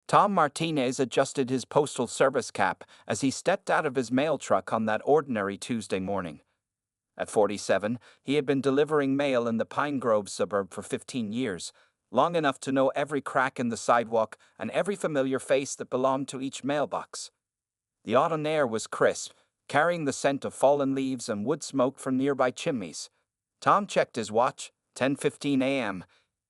Tom Martinez adjusted his postal service cap as he stepped out of his mail truck on that ordinary Tuesday morning. At 47, he had been delivering mail in the Pine Grove suburb for 15 years, long enough to know every crack in the sidewalk and every familiar face that belonged to each mailbox. The autumn air was crisp, carrying the scent of fallen leaves and wood smoke from nearby chimneys. Tom checked his watch, 10:15 a.m.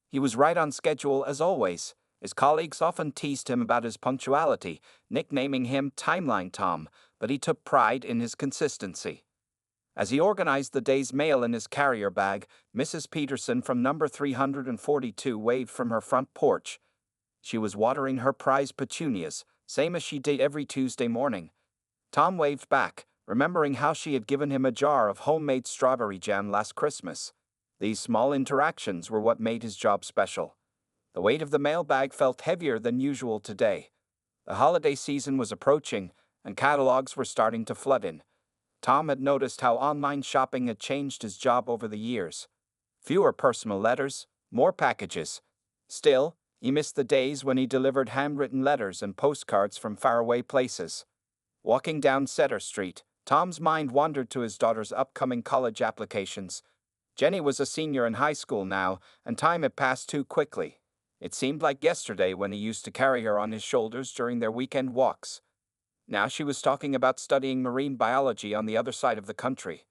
He was right on schedule as always. His colleagues often teased him about his punctuality, nicknaming him Timeline Tom, but he took pride in his consistency. As he organized the day's mail in his carrier bag, Mrs. Peterson from number 342 waved from her front porch. She was watering her prized petunias, same as she did every Tuesday morning. Tom waved back, remembering how she had given him a jar of homemade strawberry jam last Christmas. These small interactions were what made his job special. The weight of the mailbag felt heavier than usual today. The holiday season was approaching, and catalogs were starting to flood in. Tom had noticed how online shopping had changed his job over the years. Fewer personal letters, more packages. Still, he missed the days when he delivered handwritten letters and postcards from faraway places. Walking down Cedar Street, Tom's mind wandered to his daughter's upcoming college applications. Jenny was a senior in high school now, and time had passed too quickly. It seemed like yesterday when he used to carry her on his shoulders during their weekend walks. Now she was talking about studying marine biology on the other side of the country.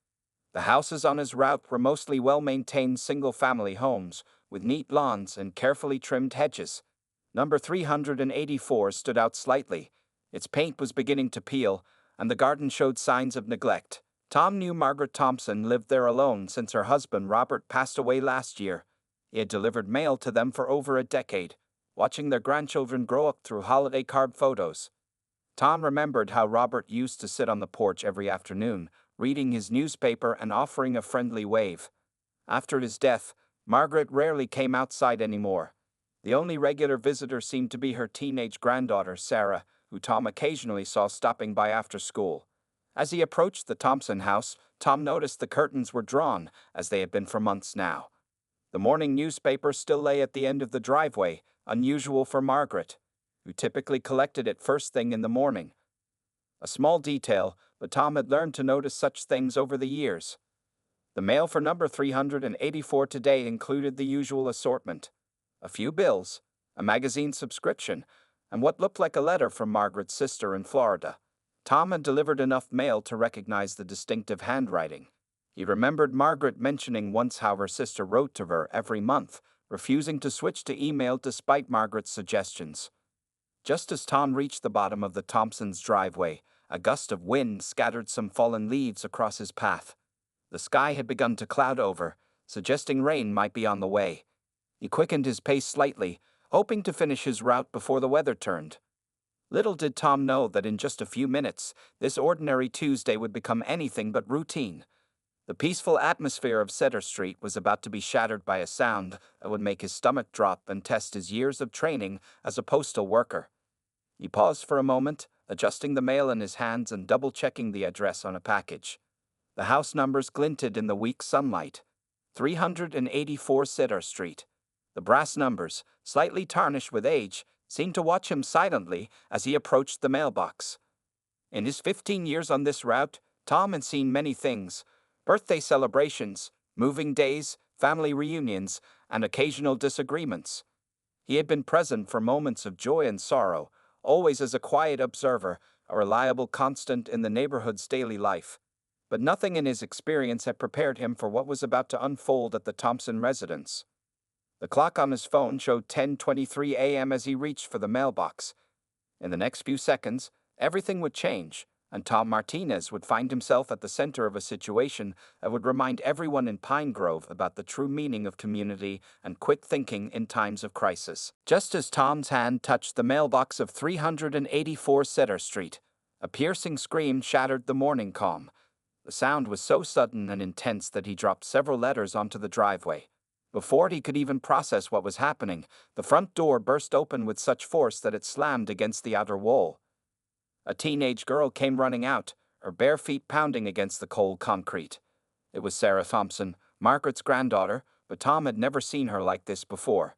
The houses on his route were mostly well-maintained single-family homes, with neat lawns and carefully trimmed hedges. Number 384 stood out slightly. Its paint was beginning to peel, and the garden showed signs of neglect. Tom knew Margaret Thompson lived there alone since her husband Robert passed away last year. He had delivered mail to them for over a decade, watching their grandchildren grow up through holiday card photos. Tom remembered how Robert used to sit on the porch every afternoon, reading his newspaper and offering a friendly wave. After his death, Margaret rarely came outside anymore. The only regular visitor seemed to be her teenage granddaughter, Sarah, who Tom occasionally saw stopping by after school. As he approached the Thompson house, Tom noticed the curtains were drawn, as they had been for months now. The morning newspaper still lay at the end of the driveway, unusual for Margaret, who typically collected it first thing in the morning. A small detail, but Tom had learned to notice such things over the years. The mail for number 384 today included the usual assortment: a few bills, a magazine subscription, and what looked like a letter from Margaret's sister in Florida. Tom had delivered enough mail to recognize the distinctive handwriting. He remembered Margaret mentioning once how her sister wrote to her every month, refusing to switch to email despite Margaret's suggestions. Just as Tom reached the bottom of the Thompsons' driveway, a gust of wind scattered some fallen leaves across his path. The sky had begun to cloud over, suggesting rain might be on the way. He quickened his pace slightly, hoping to finish his route before the weather turned. Little did Tom know that in just a few minutes, this ordinary Tuesday would become anything but routine. The peaceful atmosphere of Cedar Street was about to be shattered by a sound that would make his stomach drop and test his years of training as a postal worker. He paused for a moment, adjusting the mail in his hands and double-checking the address on a package. The house numbers glinted in the weak sunlight. 384 Cedar Street. The brass numbers, slightly tarnished with age, seemed to watch him silently as he approached the mailbox. In his 15 years on this route, Tom had seen many things: birthday celebrations, moving days, family reunions, and occasional disagreements. He had been present for moments of joy and sorrow, always as a quiet observer, a reliable constant in the neighborhood's daily life. But nothing in his experience had prepared him for what was about to unfold at the Thompson residence. The clock on his phone showed 10:23 a.m. as he reached for the mailbox. In the next few seconds, everything would change, and Tom Martinez would find himself at the center of a situation that would remind everyone in Pine Grove about the true meaning of community and quick thinking in times of crisis. Just as Tom's hand touched the mailbox of 384 Cedar Street, a piercing scream shattered the morning calm. The sound was so sudden and intense that he dropped several letters onto the driveway. Before he could even process what was happening, the front door burst open with such force that it slammed against the outer wall. A teenage girl came running out, her bare feet pounding against the cold concrete. It was Sarah Thompson, Margaret's granddaughter, but Tom had never seen her like this before.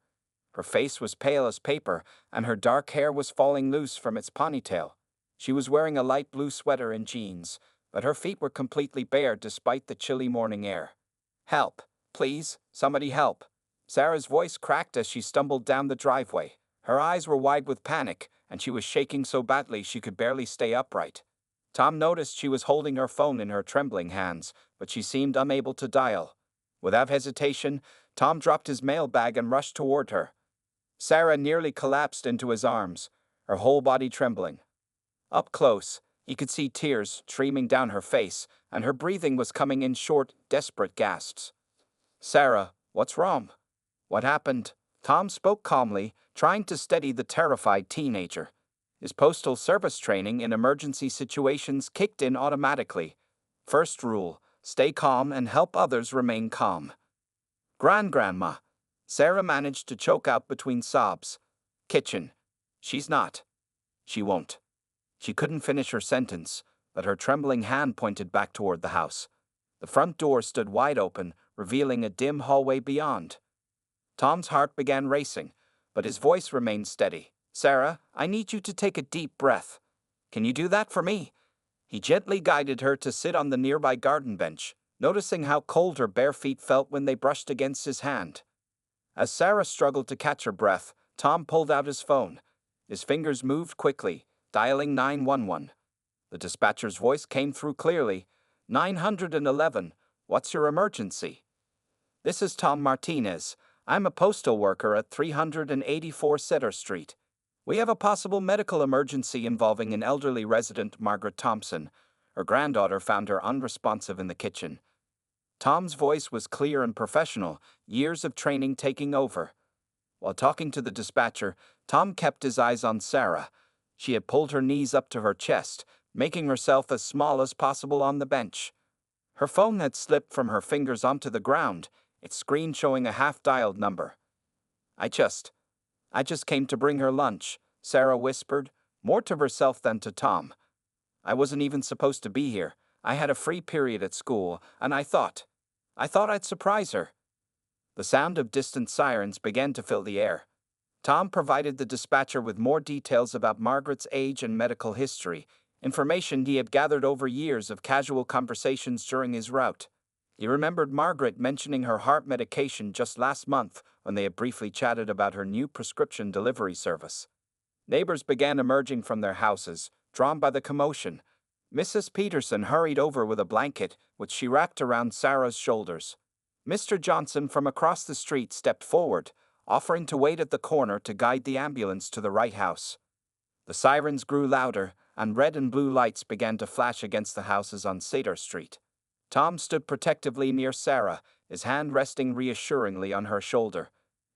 Her face was pale as paper, and her dark hair was falling loose from its ponytail. She was wearing a light blue sweater and jeans, but her feet were completely bare despite the chilly morning air. "Help, please, somebody help." Sarah's voice cracked as she stumbled down the driveway. Her eyes were wide with panic, and she was shaking so badly she could barely stay upright. Tom noticed she was holding her phone in her trembling hands, but she seemed unable to dial. Without hesitation, Tom dropped his mail bag and rushed toward her. Sarah nearly collapsed into his arms, her whole body trembling. Up close, he could see tears streaming down her face, and her breathing was coming in short, desperate gasps. "Sarah, what's wrong? What happened?" Tom spoke calmly, trying to steady the terrified teenager. His postal service training in emergency situations kicked in automatically. First rule: stay calm and help others remain calm. Grandma. Sarah managed to choke out between sobs. "Kitchen. She's not. She won't." She couldn't finish her sentence, but her trembling hand pointed back toward the house. The front door stood wide open, revealing a dim hallway beyond. Tom's heart began racing, but his voice remained steady. "Sarah, I need you to take a deep breath. Can you do that for me?" He gently guided her to sit on the nearby garden bench, noticing how cold her bare feet felt when they brushed against his hand. As Sarah struggled to catch her breath, Tom pulled out his phone. His fingers moved quickly, dialing 911. The dispatcher's voice came through clearly. 911, what's your emergency?" "This is Tom Martinez. I'm a postal worker at 384 Cedar Street. We have a possible medical emergency involving an elderly resident, Margaret Thompson. Her granddaughter found her unresponsive in the kitchen." Tom's voice was clear and professional, years of training taking over. While talking to the dispatcher, Tom kept his eyes on Sarah. She had pulled her knees up to her chest, making herself as small as possible on the bench. Her phone had slipped from her fingers onto the ground, its screen showing a half-dialed number. I just came to bring her lunch," Sarah whispered, more to herself than to Tom. "I wasn't even supposed to be here. I had a free period at school, and I thought I'd surprise her." The sound of distant sirens began to fill the air. Tom provided the dispatcher with more details about Margaret's age and medical history, information he had gathered over years of casual conversations during his route. He remembered Margaret mentioning her heart medication just last month when they had briefly chatted about her new prescription delivery service. Neighbors began emerging from their houses, drawn by the commotion. Mrs. Peterson hurried over with a blanket, which she wrapped around Sarah's shoulders. Mr. Johnson from across the street stepped forward, offering to wait at the corner to guide the ambulance to the right house. The sirens grew louder, and red and blue lights began to flash against the houses on Cedar Street. Tom stood protectively near Sarah, his hand resting reassuringly on her shoulder.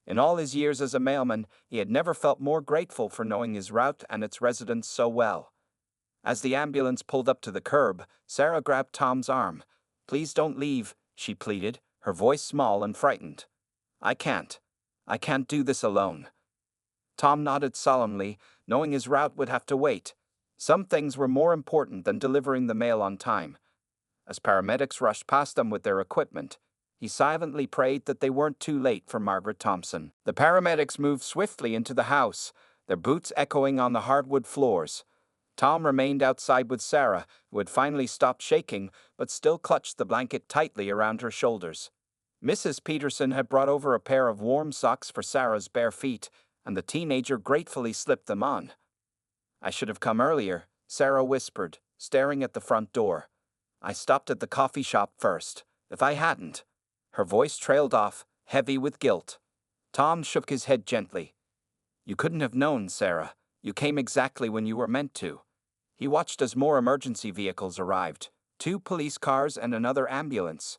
In all his years as a mailman, he had never felt more grateful for knowing his route and its residents so well. As the ambulance pulled up to the curb, Sarah grabbed Tom's arm. "Please don't leave," she pleaded, her voice small and frightened. I can't do this alone." Tom nodded solemnly, knowing his route would have to wait. Some things were more important than delivering the mail on time. As paramedics rushed past them with their equipment, he silently prayed that they weren't too late for Margaret Thompson. The paramedics moved swiftly into the house, their boots echoing on the hardwood floors. Tom remained outside with Sarah, who had finally stopped shaking but still clutched the blanket tightly around her shoulders. Mrs. Peterson had brought over a pair of warm socks for Sarah's bare feet, and the teenager gratefully slipped them on. "I should have come earlier," Sarah whispered, staring at the front door. "I stopped at the coffee shop first. If I hadn't..." Her voice trailed off, heavy with guilt. Tom shook his head gently. "You couldn't have known, Sarah. You came exactly when you were meant to." He watched as more emergency vehicles arrived, 2 police cars and another ambulance.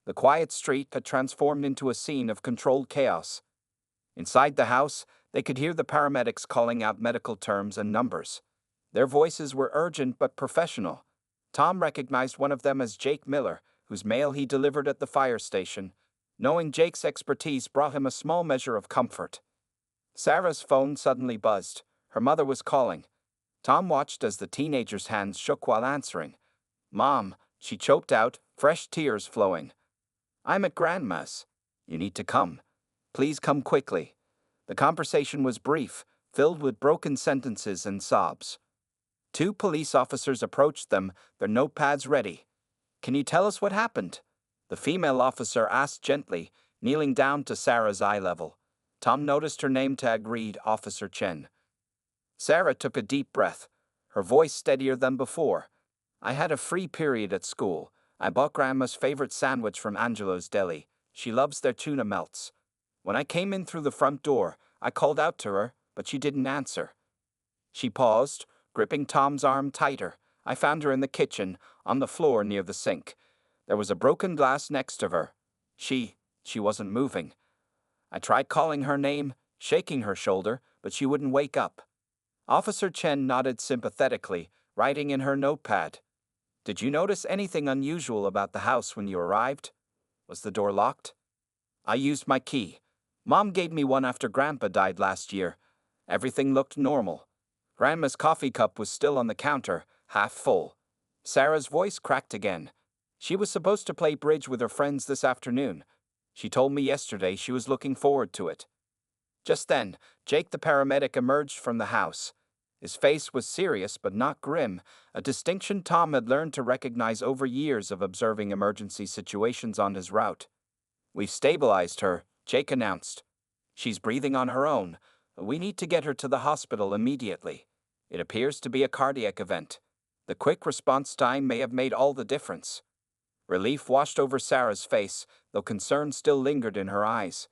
The quiet street had transformed into a scene of controlled chaos. Inside the house, they could hear the paramedics calling out medical terms and numbers. Their voices were urgent but professional. Tom recognized one of them as Jake Miller, whose mail he delivered at the fire station. Knowing Jake's expertise brought him a small measure of comfort. Sarah's phone suddenly buzzed. Her mother was calling. Tom watched as the teenager's hands shook while answering. "Mom," she choked out, fresh tears flowing. "I'm at Grandma's. You need to come. Please come quickly." The conversation was brief, filled with broken sentences and sobs. Two police officers approached them, their notepads ready. "Can you tell us what happened?" The female officer asked gently, kneeling down to Sarah's eye level. Tom noticed her name tag read Officer Chen. Sarah took a deep breath, her voice steadier than before. "I had a free period at school. I bought Grandma's favorite sandwich from Angelo's Deli. She loves their tuna melts. When I came in through the front door, I called out to her, but she didn't answer." She paused, gripping Tom's arm tighter. "I found her in the kitchen, on the floor near the sink. There was a broken glass next to her. She wasn't moving. I tried calling her name, shaking her shoulder, but she wouldn't wake up." Officer Chen nodded sympathetically, writing in her notepad. "Did you notice anything unusual about the house when you arrived? Was the door locked?" "I used my key. Mom gave me one after Grandpa died last year. Everything looked normal. Grandma's coffee cup was still on the counter, half full." Sarah's voice cracked again. "She was supposed to play bridge with her friends this afternoon. She told me yesterday she was looking forward to it." Just then, Jake the paramedic emerged from the house. His face was serious but not grim, a distinction Tom had learned to recognize over years of observing emergency situations on his route. "We've stabilized her," Jake announced. "She's breathing on her own. We need to get her to the hospital immediately. It appears to be a cardiac event. The quick response time may have made all the difference." Relief washed over Sarah's face, though concern still lingered in her eyes.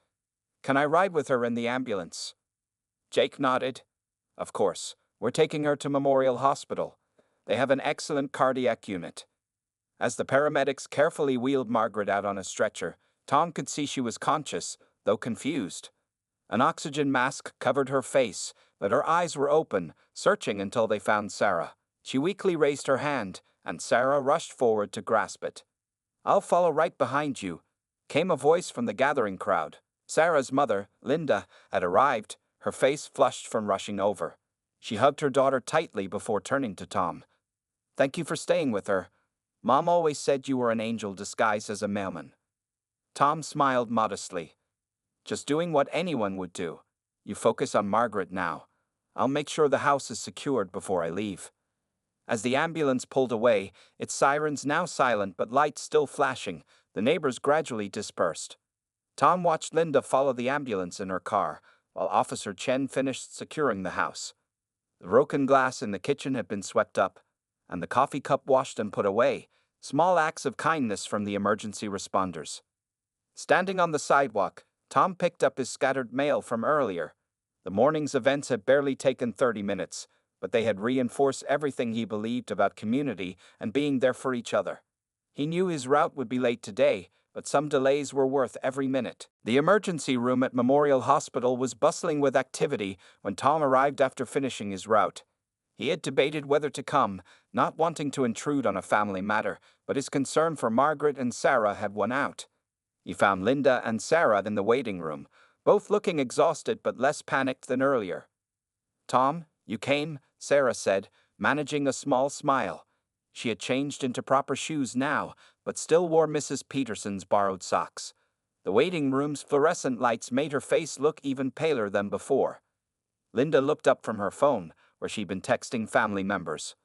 "Can I ride with her in the ambulance?" Jake nodded. "Of course. We're taking her to Memorial Hospital. They have an excellent cardiac unit." As the paramedics carefully wheeled Margaret out on a stretcher, Tom could see she was conscious, though confused. An oxygen mask covered her face, but her eyes were open, searching until they found Sarah. She weakly raised her hand, and Sarah rushed forward to grasp it. "I'll follow right behind you," came a voice from the gathering crowd. Sarah's mother, Linda, had arrived, her face flushed from rushing over. She hugged her daughter tightly before turning to Tom. "Thank you for staying with her. Mom always said you were an angel disguised as a mailman." Tom smiled modestly. "Just doing what anyone would do. You focus on Margaret now. I'll make sure the house is secured before I leave." As the ambulance pulled away, its sirens now silent but lights still flashing, the neighbors gradually dispersed. Tom watched Linda follow the ambulance in her car, while Officer Chen finished securing the house. The broken glass in the kitchen had been swept up, and the coffee cup washed and put away, small acts of kindness from the emergency responders. Standing on the sidewalk, Tom picked up his scattered mail from earlier. The morning's events had barely taken 30 minutes, but they had reinforced everything he believed about community and being there for each other. He knew his route would be late today, but some delays were worth every minute. The emergency room at Memorial Hospital was bustling with activity when Tom arrived after finishing his route. He had debated whether to come, not wanting to intrude on a family matter, but his concern for Margaret and Sarah had won out. He found Linda and Sarah in the waiting room, both looking exhausted but less panicked than earlier. "Tom, you came," Sarah said, managing a small smile. She had changed into proper shoes now, but still wore Mrs. Peterson's borrowed socks. The waiting room's fluorescent lights made her face look even paler than before. Linda looked up from her phone, where she'd been texting family members.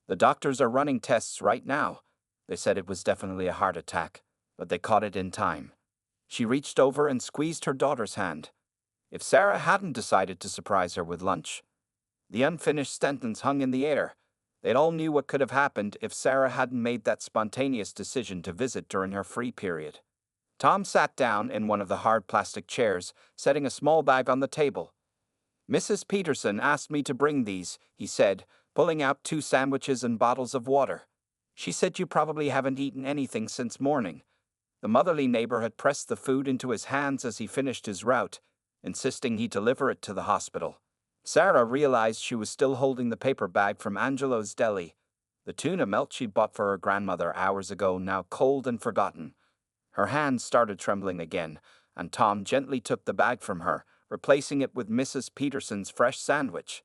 "The doctors are running tests right now. They said it was definitely a heart attack, but they caught it in time." She reached over and squeezed her daughter's hand. If Sarah hadn't decided to surprise her with lunch. The unfinished sentence hung in the air. They all knew what could have happened if Sarah hadn't made that spontaneous decision to visit during her free period. Tom sat down in one of the hard plastic chairs, setting a small bag on the table. "Mrs. Peterson asked me to bring these," he said, pulling out 2 sandwiches and bottles of water. "She said you probably haven't eaten anything since morning." The motherly neighbor had pressed the food into his hands as he finished his route, insisting he deliver it to the hospital. Sarah realized she was still holding the paper bag from Angelo's Deli, the tuna melt she'd bought for her grandmother hours ago, now cold and forgotten. Her hands started trembling again, and Tom gently took the bag from her, replacing it with Mrs. Peterson's fresh sandwich.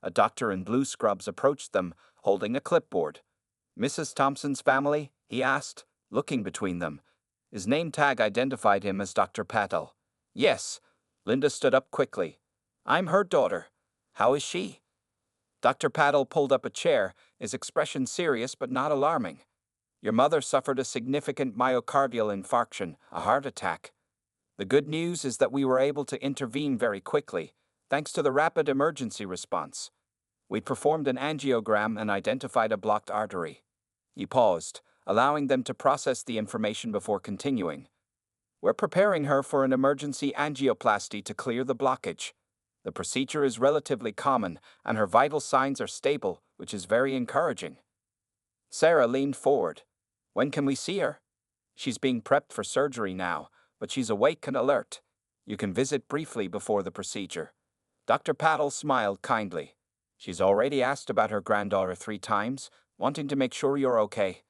A doctor in blue scrubs approached them, holding a clipboard. "Mrs. Thompson's family?" he asked, looking between them. His name tag identified him as Dr. Patel. "Yes, Linda stood up quickly. I'm her daughter. How is she? Dr. Paddle pulled up a chair, his expression serious but not alarming. Your mother suffered a significant myocardial infarction, a heart attack. The good news is that we were able to intervene very quickly, thanks to the rapid emergency response. We performed an angiogram and identified a blocked artery. He paused, allowing them to process the information before continuing. We're preparing her for an emergency angioplasty to clear the blockage. The procedure is relatively common, and her vital signs are stable, which is very encouraging. Sarah leaned forward. When can we see her? She's being prepped for surgery now, but she's awake and alert. You can visit briefly before the procedure. Dr. Paddle smiled kindly. She's already asked about her granddaughter 3 times, wanting to make sure you're okay.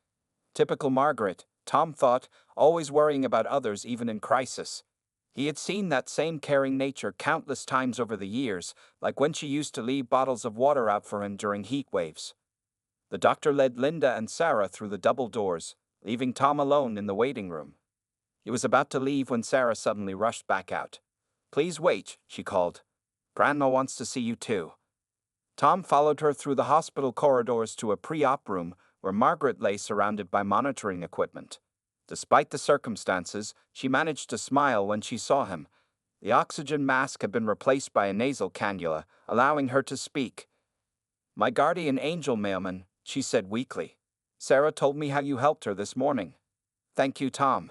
Typical Margaret, Tom thought, always worrying about others even in crisis. He had seen that same caring nature countless times over the years, like when she used to leave bottles of water out for him during heat waves. The doctor led Linda and Sarah through the double doors, leaving Tom alone in the waiting room. He was about to leave when Sarah suddenly rushed back out. Please wait, she called. Grandma wants to see you too. Tom followed her through the hospital corridors to a pre-op room where Margaret lay surrounded by monitoring equipment. Despite the circumstances, she managed to smile when she saw him. The oxygen mask had been replaced by a nasal cannula, allowing her to speak. My guardian angel, Mailman, she said weakly. Sarah told me how you helped her this morning. Thank you, Tom.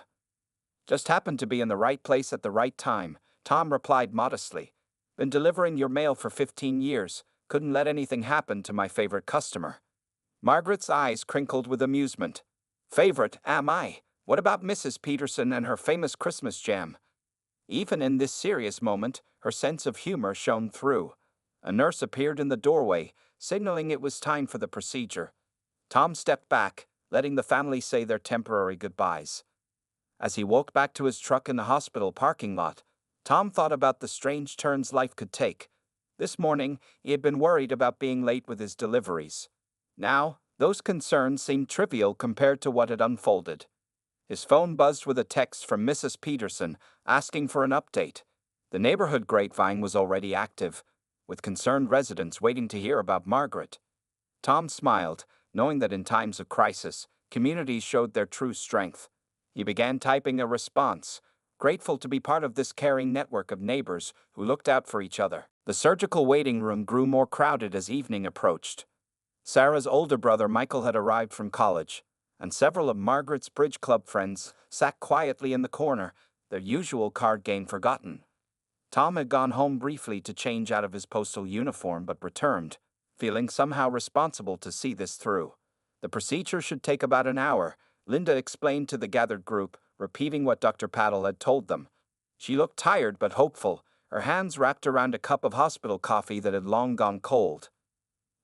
Just happened to be in the right place at the right time, Tom replied modestly. Been delivering your mail for 15 years. Couldn't let anything happen to my favorite customer. Margaret's eyes crinkled with amusement. Favorite, am I? What about Mrs. Peterson and her famous Christmas jam? Even in this serious moment, her sense of humor shone through. A nurse appeared in the doorway, signaling it was time for the procedure. Tom stepped back, letting the family say their temporary goodbyes. As he walked back to his truck in the hospital parking lot, Tom thought about the strange turns life could take. This morning, he had been worried about being late with his deliveries. Now, those concerns seemed trivial compared to what had unfolded. His phone buzzed with a text from Mrs. Peterson, asking for an update. The neighborhood grapevine was already active, with concerned residents waiting to hear about Margaret. Tom smiled, knowing that in times of crisis, communities showed their true strength. He began typing a response, grateful to be part of this caring network of neighbors who looked out for each other. The surgical waiting room grew more crowded as evening approached. Sarah's older brother Michael had arrived from college, and several of Margaret's bridge club friends sat quietly in the corner, their usual card game forgotten. Tom had gone home briefly to change out of his postal uniform but returned, feeling somehow responsible to see this through. The procedure should take about an hour, Linda explained to the gathered group, repeating what Dr. Paddle had told them. She looked tired but hopeful, her hands wrapped around a cup of hospital coffee that had long gone cold.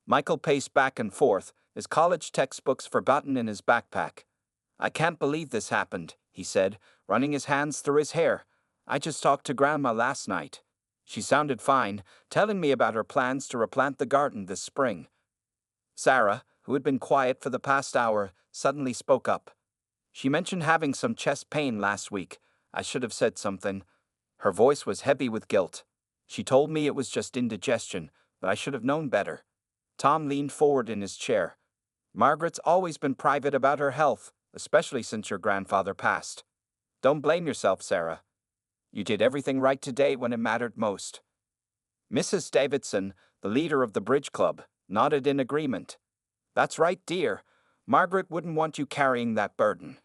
Michael paced back and forth, his college textbooks forgotten in his backpack. I can't believe this happened, he said, running his hands through his hair. I just talked to Grandma last night. She sounded fine, telling me about her plans to replant the garden this spring. Sarah, who had been quiet for the past hour, suddenly spoke up. She mentioned having some chest pain last week. I should have said something. Her voice was heavy with guilt. She told me it was just indigestion, but I should have known better. Tom leaned forward in his chair. Margaret's always been private about her health, especially since your grandfather passed. Don't blame yourself, Sarah. You did everything right today when it mattered most. Mrs. Davidson, the leader of the bridge club, nodded in agreement. That's right, dear. Margaret wouldn't want you carrying that burden.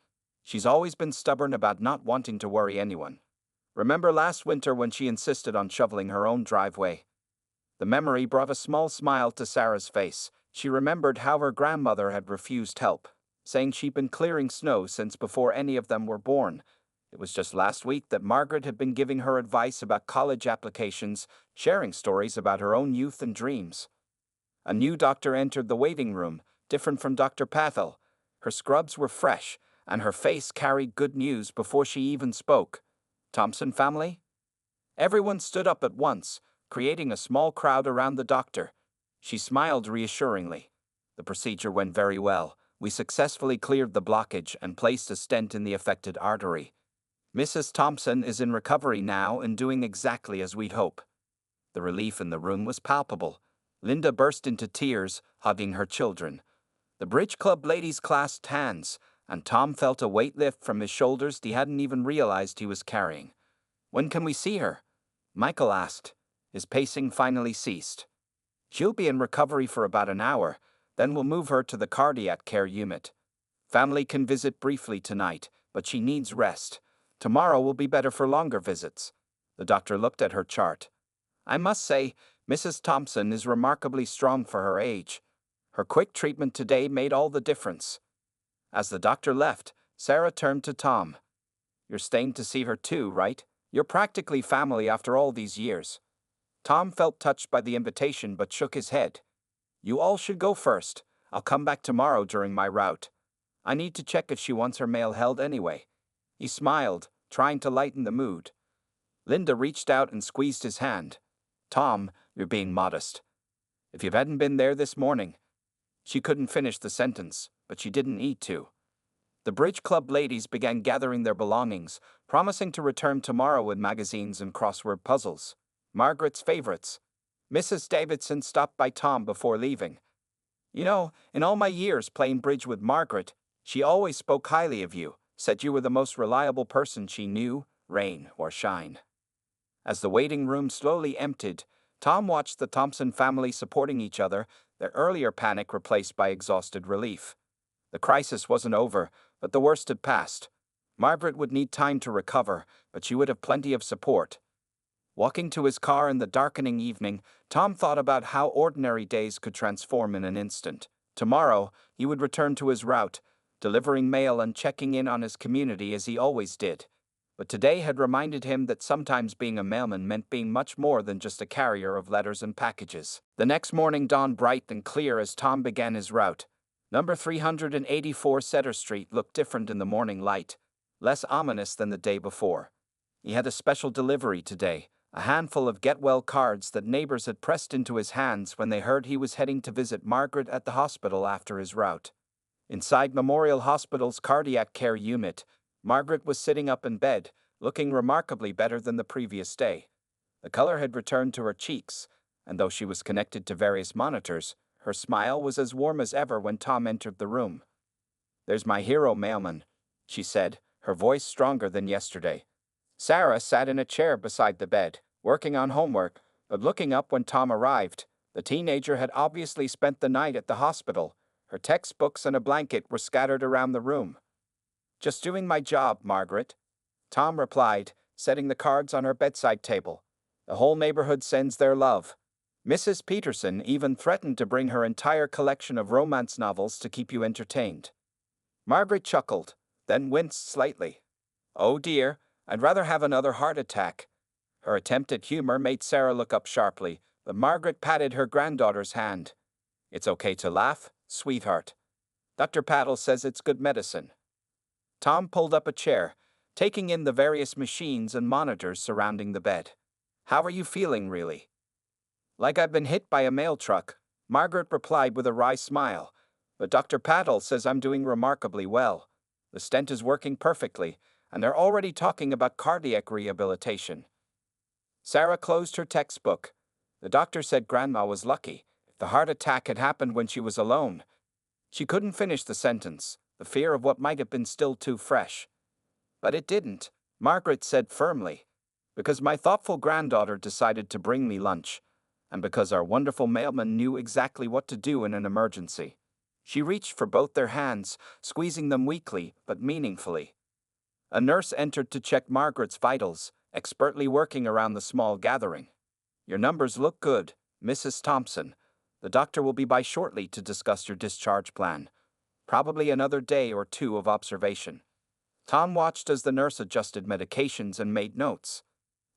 She's always been stubborn about not wanting to worry anyone. Remember last winter when she insisted on shoveling her own driveway? The memory brought a small smile to Sarah's face. She remembered how her grandmother had refused help, saying she'd been clearing snow since before any of them were born. It was just last week that Margaret had been giving her advice about college applications, sharing stories about her own youth and dreams. A new doctor entered the waiting room, different from Dr. Pathel. Her scrubs were fresh, and her face carried good news before she even spoke. Thompson family? Everyone stood up at once, creating a small crowd around the doctor. She smiled reassuringly. The procedure went very well. We successfully cleared the blockage and placed a stent in the affected artery. Mrs. Thompson is in recovery now and doing exactly as we'd hope." The relief in the room was palpable. Linda burst into tears, hugging her children. The bridge club ladies clasped hands, and Tom felt a weight lift from his shoulders he hadn't even realized he was carrying. "When can we see her?" Michael asked. His pacing finally ceased. "She'll be in recovery for about an hour, then we'll move her to the cardiac care unit. Family can visit briefly tonight, but she needs rest. Tomorrow will be better for longer visits." The doctor looked at her chart. "I must say, Mrs. Thompson is remarkably strong for her age. Her quick treatment today made all the difference." As the doctor left, Sarah turned to Tom. "You're staying to see her too, right? You're practically family after all these years." Tom felt touched by the invitation but shook his head. "You all should go first. I'll come back tomorrow during my route. I need to check if she wants her mail held anyway." He smiled, trying to lighten the mood. Linda reached out and squeezed his hand. "Tom, you're being modest. If you hadn't been there this morning." She couldn't finish the sentence, but she didn't need to. The bridge club ladies began gathering their belongings, promising to return tomorrow with magazines and crossword puzzles. Margaret's favorites. Mrs. Davidson stopped by Tom before leaving. "You know, in all my years playing bridge with Margaret, she always spoke highly of you, said you were the most reliable person she knew, rain or shine." As the waiting room slowly emptied, Tom watched the Thompson family supporting each other, their earlier panic replaced by exhausted relief. The crisis wasn't over, but the worst had passed. Margaret would need time to recover, but she would have plenty of support. Walking to his car in the darkening evening, Tom thought about how ordinary days could transform in an instant. Tomorrow, he would return to his route, delivering mail and checking in on his community as he always did. But today had reminded him that sometimes being a mailman meant being much more than just a carrier of letters and packages. The next morning dawned bright and clear as Tom began his route. Number 384 Cedar Street looked different in the morning light, less ominous than the day before. He had a special delivery today, a handful of get-well cards that neighbors had pressed into his hands when they heard he was heading to visit Margaret at the hospital after his route. Inside Memorial Hospital's cardiac care unit, Margaret was sitting up in bed, looking remarkably better than the previous day. The color had returned to her cheeks, and though she was connected to various monitors, her smile was as warm as ever when Tom entered the room. "There's my hero, Mailman," she said, her voice stronger than yesterday. Sarah sat in a chair beside the bed, working on homework, but looking up when Tom arrived. The teenager had obviously spent the night at the hospital. Her textbooks and a blanket were scattered around the room. "Just doing my job, Margaret," Tom replied, setting the cards on her bedside table. "The whole neighborhood sends their love. Mrs. Peterson even threatened to bring her entire collection of romance novels to keep you entertained." Margaret chuckled, then winced slightly. "Oh dear, I'd rather have another heart attack." Her attempt at humor made Sarah look up sharply, but Margaret patted her granddaughter's hand. "It's okay to laugh, sweetheart. Dr. Paddle says it's good medicine." Tom pulled up a chair, taking in the various machines and monitors surrounding the bed. "How are you feeling, really?" "Like I've been hit by a mail truck," Margaret replied with a wry smile. "But Dr. Paddle says I'm doing remarkably well. The stent is working perfectly, and they're already talking about cardiac rehabilitation." Sarah closed her textbook. The doctor said Grandma was lucky. If the heart attack had happened when she was alone. She couldn't finish the sentence, the fear of what might have been still too fresh. "But it didn't," Margaret said firmly, "because my thoughtful granddaughter decided to bring me lunch, and because our wonderful mailman knew exactly what to do in an emergency." She reached for both their hands, squeezing them weakly but meaningfully. A nurse entered to check Margaret's vitals, expertly working around the small gathering. "Your numbers look good, Mrs. Thompson. The doctor will be by shortly to discuss your discharge plan. Probably another day or two of observation." Tom watched as the nurse adjusted medications and made notes.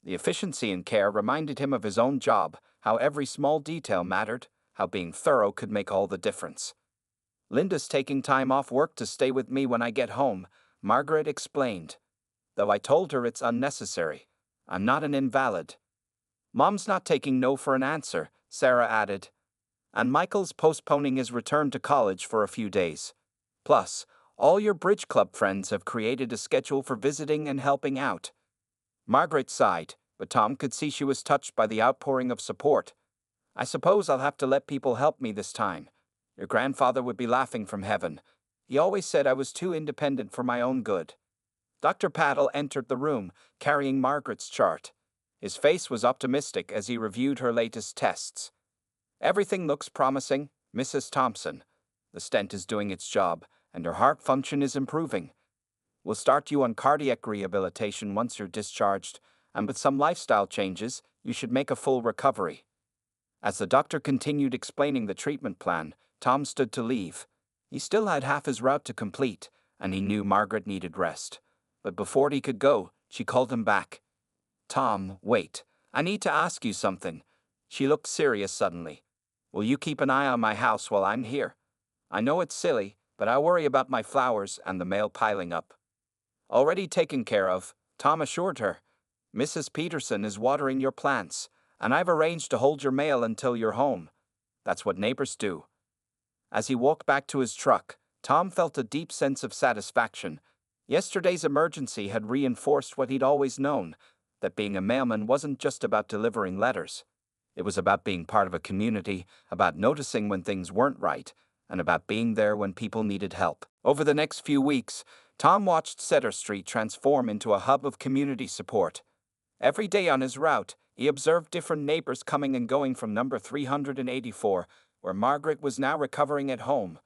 The efficiency in care reminded him of his own job, how every small detail mattered, how being thorough could make all the difference. "Linda's taking time off work to stay with me when I get home," Margaret explained. "Though I told her it's unnecessary. I'm not an invalid." "Mom's not taking no for an answer," Sarah added. "And Michael's postponing his return to college for a few days. Plus, All your bridge club friends have created a schedule for visiting and helping out. Margaret sighed, but Tom could see she was touched by the outpouring of support. I suppose I'll have to let people help me this time. Your grandfather would be laughing from heaven. He always said I was too independent for my own good. Dr. Paddle entered the room, carrying Margaret's chart. His face was optimistic as he reviewed her latest tests. Everything looks promising, Mrs. Thompson. The stent is doing its job, and her heart function is improving. We'll start you on cardiac rehabilitation once you're discharged, and with some lifestyle changes, you should make a full recovery. As the doctor continued explaining the treatment plan, Tom stood to leave. He still had half his route to complete, and he knew Margaret needed rest. But before he could go, she called him back. Tom, wait. I need to ask you something. She looked serious suddenly. Will you keep an eye on my house while I'm here? I know it's silly, but I worry about my flowers and the mail piling up. Already taken care of, Tom assured her. Mrs. Peterson is watering your plants, and I've arranged to hold your mail until you're home. That's what neighbors do. As he walked back to his truck, Tom felt a deep sense of satisfaction. Yesterday's emergency had reinforced what he'd always known, that being a mailman wasn't just about delivering letters. It was about being part of a community, about noticing when things weren't right, and about being there when people needed help. Over the next few weeks, Tom watched Cedar Street transform into a hub of community support. Every day on his route, he observed different neighbors coming and going from number 384, where Margaret was now recovering at home.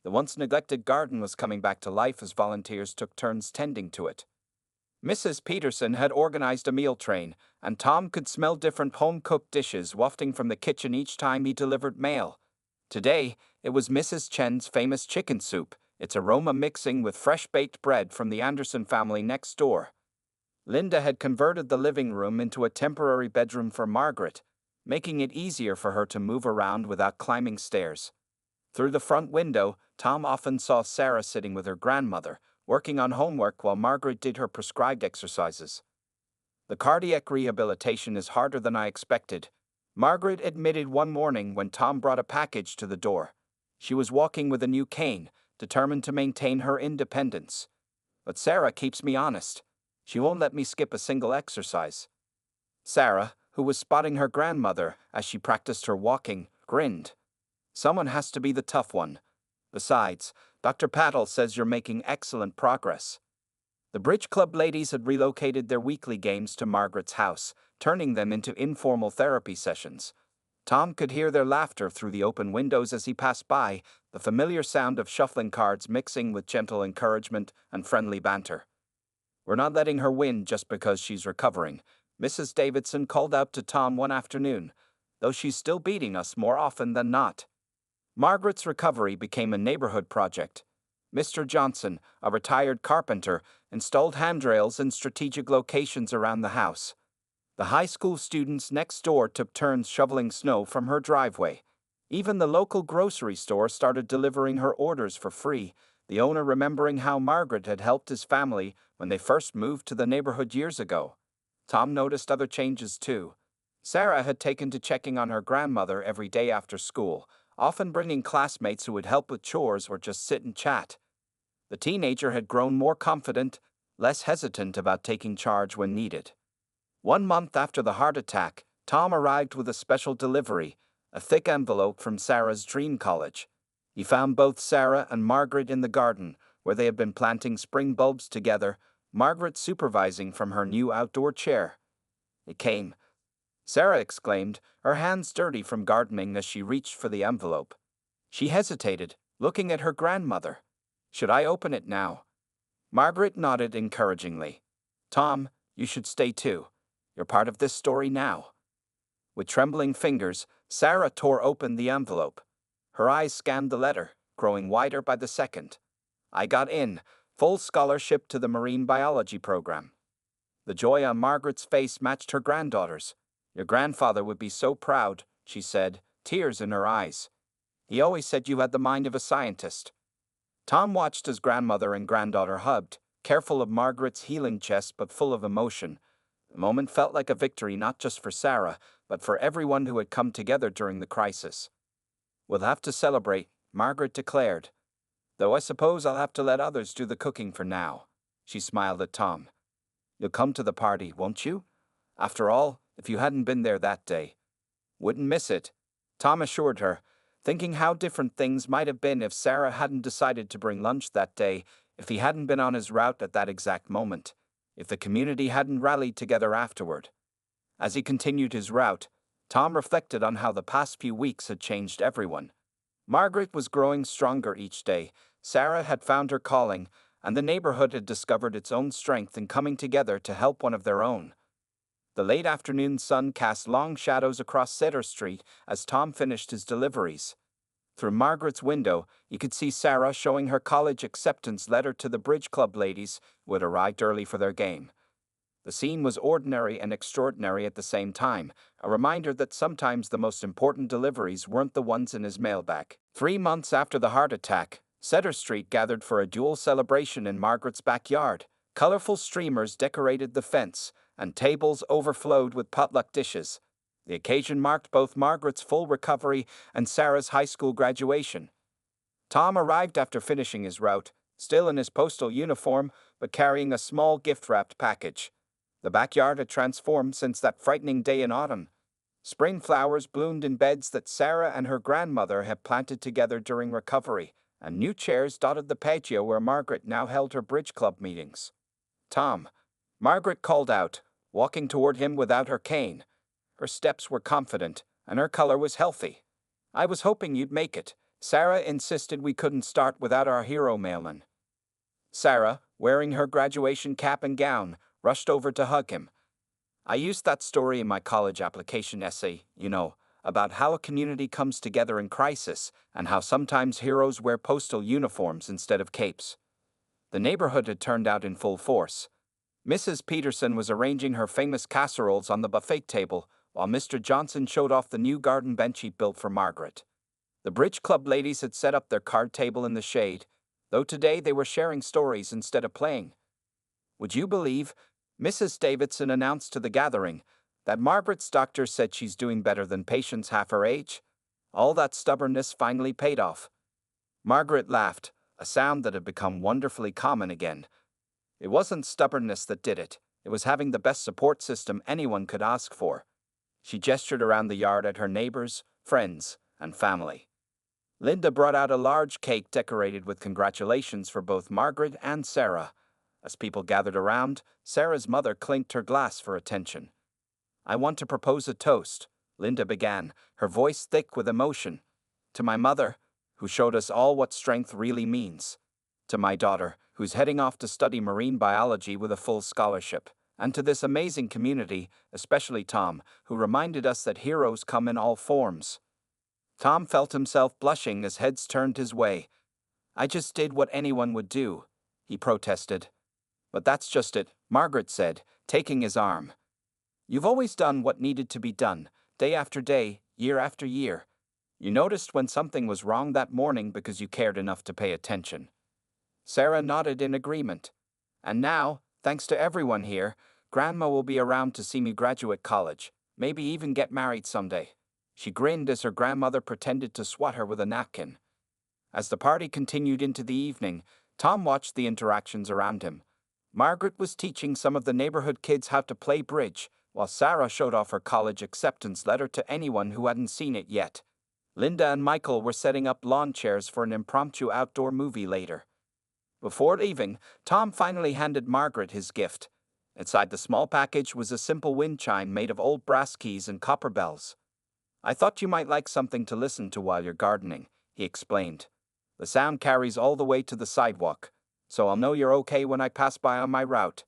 The once neglected garden was coming back to life as volunteers took turns tending to it. Mrs. Peterson had organized a meal train, and Tom could smell different home-cooked dishes wafting from the kitchen each time he delivered mail. Today, it was Mrs. Chen's famous chicken soup, its aroma mixing with fresh-baked bread from the Anderson family next door. Linda had converted the living room into a temporary bedroom for Margaret, making it easier for her to move around without climbing stairs. Through the front window, Tom often saw Sarah sitting with her grandmother, working on homework while Margaret did her prescribed exercises. The cardiac rehabilitation is harder than I expected, Margaret admitted one morning when Tom brought a package to the door. She was walking with a new cane, determined to maintain her independence. But Sarah keeps me honest. She won't let me skip a single exercise. Sarah, who was spotting her grandmother as she practiced her walking, grinned. Someone has to be the tough one. Besides, Dr. Paddle says you're making excellent progress. The Bridge Club ladies had relocated their weekly games to Margaret's house, turning them into informal therapy sessions. Tom could hear their laughter through the open windows as he passed by, the familiar sound of shuffling cards mixing with gentle encouragement and friendly banter. We're not letting her win just because she's recovering, Mrs. Davidson called out to Tom one afternoon, though she's still beating us more often than not. Margaret's recovery became a neighborhood project. Mr. Johnson, a retired carpenter, installed handrails in strategic locations around the house. The high school students next door took turns shoveling snow from her driveway. Even the local grocery store started delivering her orders for free, the owner remembering how Margaret had helped his family when they first moved to the neighborhood years ago. Tom noticed other changes too. Sarah had taken to checking on her grandmother every day after school, often bringing classmates who would help with chores or just sit and chat. The teenager had grown more confident, less hesitant about taking charge when needed. 1 month after the heart attack, Tom arrived with a special delivery, a thick envelope from Sarah's dream college. He found both Sarah and Margaret in the garden, where they had been planting spring bulbs together, Margaret supervising from her new outdoor chair. It came. Sarah exclaimed, her hands dirty from gardening as she reached for the envelope. She hesitated, looking at her grandmother. Should I open it now? Margaret nodded encouragingly. Tom, you should stay too. You're part of this story now. With trembling fingers, Sarah tore open the envelope. Her eyes scanned the letter, growing wider by the second. I got in, full scholarship to the marine biology program. The joy on Margaret's face matched her granddaughter's. Your grandfather would be so proud, she said, tears in her eyes. He always said you had the mind of a scientist. Tom watched as grandmother and granddaughter hugged, careful of Margaret's healing chest but full of emotion. The moment felt like a victory not just for Sarah, but for everyone who had come together during the crisis. We'll have to celebrate, Margaret declared. Though I suppose I'll have to let others do the cooking for now. She smiled at Tom. You'll come to the party, won't you? After all, if you hadn't been there that day. Wouldn't miss it, Tom assured her, thinking how different things might have been if Sarah hadn't decided to bring lunch that day, if he hadn't been on his route at that exact moment, if the community hadn't rallied together afterward. As he continued his route, Tom reflected on how the past few weeks had changed everyone. Margaret was growing stronger each day, Sarah had found her calling, and the neighborhood had discovered its own strength in coming together to help one of their own. The late afternoon sun cast long shadows across Cedar Street as Tom finished his deliveries. Through Margaret's window, you could see Sarah showing her college acceptance letter to the bridge club ladies who had arrived early for their game. The scene was ordinary and extraordinary at the same time, a reminder that sometimes the most important deliveries weren't the ones in his mailbag. 3 months after the heart attack, Cedar Street gathered for a dual celebration in Margaret's backyard. Colorful streamers decorated the fence, and tables overflowed with potluck dishes. The occasion marked both Margaret's full recovery and Sarah's high school graduation. Tom arrived after finishing his route, still in his postal uniform, but carrying a small gift-wrapped package. The backyard had transformed since that frightening day in autumn. Spring flowers bloomed in beds that Sarah and her grandmother had planted together during recovery, and new chairs dotted the patio where Margaret now held her bridge club meetings. Tom, Margaret called out, walking toward him without her cane. Her steps were confident, and her color was healthy. I was hoping you'd make it. Sarah insisted we couldn't start without our hero Mailman. Sarah, wearing her graduation cap and gown, rushed over to hug him. I used that story in my college application essay, about how a community comes together in crisis and how sometimes heroes wear postal uniforms instead of capes. The neighborhood had turned out in full force. Mrs. Peterson was arranging her famous casseroles on the buffet table, while Mr. Johnson showed off the new garden bench he'd built for Margaret. The bridge club ladies had set up their card table in the shade, though today they were sharing stories instead of playing. Would you believe, Mrs. Davidson announced to the gathering, that Margaret's doctor said she's doing better than patients half her age? All that stubbornness finally paid off. Margaret laughed, a sound that had become wonderfully common again. It wasn't stubbornness that did it, it was having the best support system anyone could ask for. She gestured around the yard at her neighbors, friends, and family. Linda brought out a large cake decorated with congratulations for both Margaret and Sarah. As people gathered around, Sarah's mother clinked her glass for attention. I want to propose a toast, Linda began, her voice thick with emotion. To my mother, who showed us all what strength really means. To my daughter, who's heading off to study marine biology with a full scholarship. And to this amazing community, especially Tom, who reminded us that heroes come in all forms. Tom felt himself blushing as heads turned his way. I just did what anyone would do, he protested. But that's just it, Margaret said, taking his arm. You've always done what needed to be done, day after day, year after year. You noticed when something was wrong that morning because you cared enough to pay attention. Sarah nodded in agreement. And now, thanks to everyone here, Grandma will be around to see me graduate college, maybe even get married someday. She grinned as her grandmother pretended to swat her with a napkin. As the party continued into the evening, Tom watched the interactions around him. Margaret was teaching some of the neighborhood kids how to play bridge, while Sarah showed off her college acceptance letter to anyone who hadn't seen it yet. Linda and Michael were setting up lawn chairs for an impromptu outdoor movie later. Before leaving, Tom finally handed Margaret his gift. Inside the small package was a simple wind chime made of old brass keys and copper bells. I thought you might like something to listen to while you're gardening, he explained. The sound carries all the way to the sidewalk, so I'll know you're okay when I pass by on my route.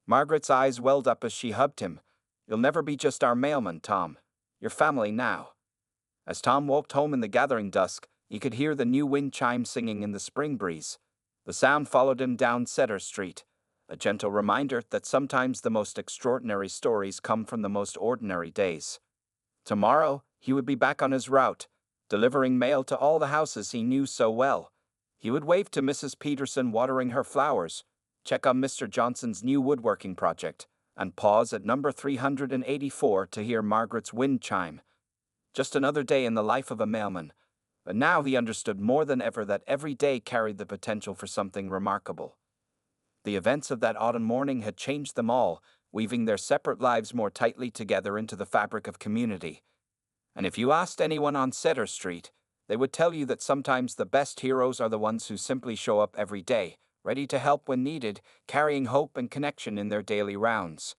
Margaret's eyes welled up as she hugged him. You'll never be just our mailman, Tom. You're family now. As Tom walked home in the gathering dusk, he could hear the new wind chime singing in the spring breeze. The sound followed him down Cedar Street, a gentle reminder that sometimes the most extraordinary stories come from the most ordinary days. Tomorrow, he would be back on his route, delivering mail to all the houses he knew so well. He would wave to Mrs. Peterson watering her flowers, check on Mr. Johnson's new woodworking project, and pause at number 384 to hear Margaret's wind chime. Just another day in the life of a mailman, But now he understood more than ever that every day carried the potential for something remarkable. The events of that autumn morning had changed them all, weaving their separate lives more tightly together into the fabric of community. And if you asked anyone on Cedar Street, they would tell you that sometimes the best heroes are the ones who simply show up every day, ready to help when needed, carrying hope and connection in their daily rounds.